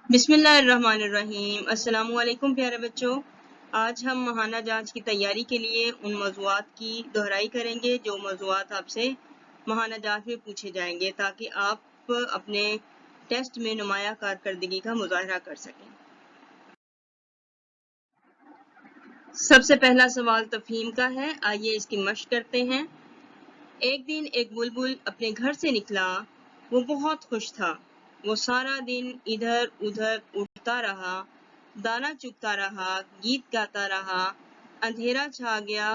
بسم اللہ الرحمن الرحیم۔ السلام علیکم پیارے بچوں، آج ہم ماہانہ جانچ کی تیاری کے لیے ان موضوعات کی دہرائی کریں گے جو موضوعات آپ سے ماہانہ جانچ میں پوچھے جائیں گے تاکہ آپ اپنے ٹیسٹ میں نمایاں کارکردگی کا مظاہرہ کر سکیں۔ سب سے پہلا سوال تفہیم کا ہے، آئیے اس کی مشق کرتے ہیں۔ ایک دن ایک بلبل اپنے گھر سے نکلا، وہ بہت خوش تھا۔ وہ سارا دن ادھر ادھر اڑتا رہا، دانا چگتا رہا، گیت گاتا رہا۔ اندھیرا چھا گیا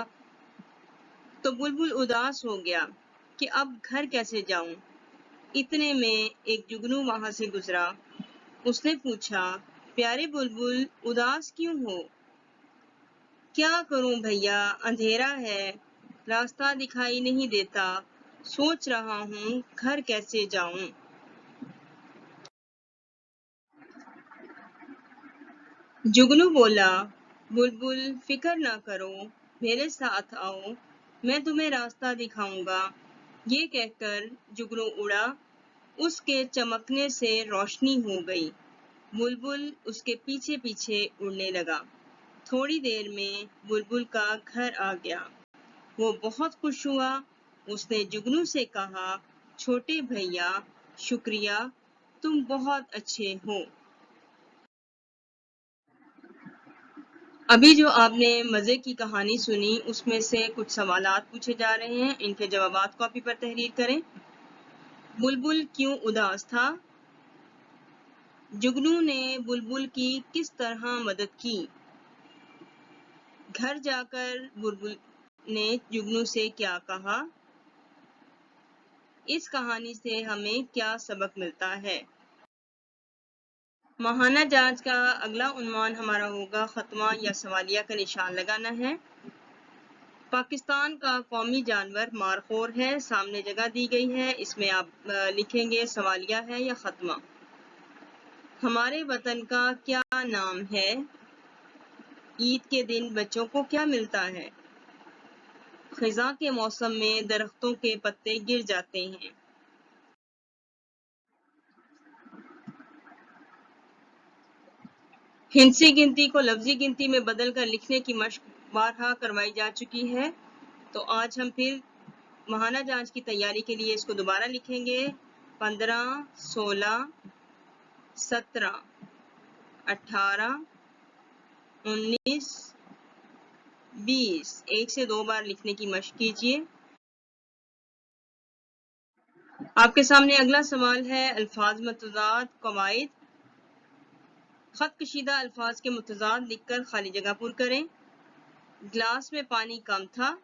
تو بلبل اداس ہو گیا کہ اب گھر کیسے جاؤں۔ اتنے میں ایک جگنو وہاں سے گزرا۔ اس نے پوچھا، پیارے بلبل اداس کیوں ہو؟ کیا کروں بھیا، اندھیرا ہے، راستہ دکھائی نہیں دیتا، سوچ رہا ہوں گھر کیسے جاؤں۔ جگنو بولا، بلبل فکر نہ کرو، میرے ساتھ آؤ، میں تمہیں راستہ دکھاؤں گا۔ یہ کہہ کر جگنو اڑا، اس کے چمکنے سے روشنی ہو گئی۔ بلبل اس کے پیچھے پیچھے اڑنے لگا۔ تھوڑی دیر میں بلبل کا گھر آ گیا۔ وہ بہت خوش ہوا۔ اس نے جگنو سے کہا، چھوٹے بھیا، شکریہ، تم بہت اچھے ہو۔ ابھی جو آپ نے مزے کی کہانی سنی اس میں سے کچھ سوالات پوچھے جا رہے ہیں، ان کے جوابات کاپی پر تحریر کریں۔ بلبل کیوں اداس تھا؟ جگنو نے بلبل کی کس طرح مدد کی؟ گھر جا کر بلبل نے جگنو سے کیا کہا؟ اس کہانی سے ہمیں کیا سبق ملتا ہے؟ ماہانہ جانچ کا اگلا عنوان ہمارا ہوگا خطمہ یا سوالیہ کا نشان لگانا ہے۔ پاکستان کا قومی جانور مارخور ہے، سامنے جگہ دی گئی ہے، اس میں آپ لکھیں گے سوالیہ ہے یا خطمہ۔ ہمارے وطن کا کیا نام ہے؟ عید کے دن بچوں کو کیا ملتا ہے؟ خزاں کے موسم میں درختوں کے پتے گر جاتے ہیں۔ ہندسی گنتی کو لفظی گنتی میں بدل کر لکھنے کی مشق بارہا کروائی جا چکی ہے، تو آج ہم پھر ماہانہ جانچ کی تیاری کے لیے اس کو دوبارہ لکھیں گے۔ 15، 16، 17، 18، 19، 20، ایک سے دو بار لکھنے کی مشق کیجیے۔ آپ کے سامنے اگلا سوال ہے، الفاظ متضاد قواعد۔ خط کشیدہ الفاظ کے متضاد لکھ کر خالی جگہ پر کریں۔ گلاس میں پانی کم تھا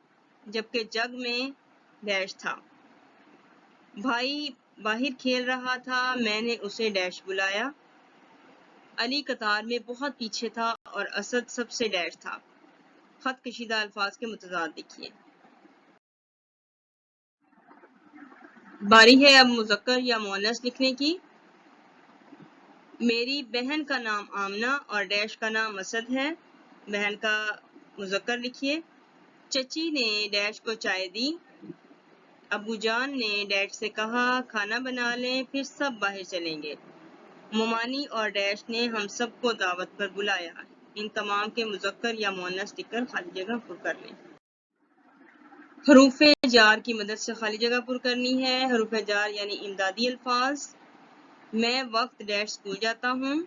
جبکہ جگ میں ڈیش تھا۔ بھائی باہر کھیل رہا تھا، میں نے اسے ڈیش بلایا۔ علی قطار میں بہت پیچھے تھا اور اسد سب سے ڈیش تھا۔ خط کشیدہ الفاظ کے متضاد لکھیے۔ باری ہے اب مذکر یا مؤنث لکھنے کی۔ میری بہن کا نام آمنہ اور ڈیش کا نام اسد ہے۔ بہن کا مذکر لکھیے۔ چچی نے ڈیش کو چائے دی۔ ابو جان نے ڈیش سے کہا، کھانا بنا لیں پھر سب باہر چلیں گے۔ ممانی اور ڈیش نے ہم سب کو دعوت پر بلایا۔ ان تمام کے مذکر یا مؤنث لکھ کر خالی جگہ پر کر لیں۔ حروف جار کی مدد سے خالی جگہ پر کرنی ہے۔ حروف جار یعنی امدادی الفاظ۔ میں وقت ڈیش اسکول جاتا ہوں۔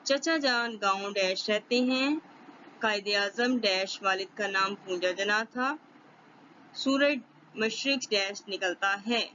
چچا جان گاؤں ڈیش رہتے ہیں۔ قائد اعظم ڈیش والد کا نام پونجا جنا تھا۔ سورج مشرق ڈیش نکلتا ہے۔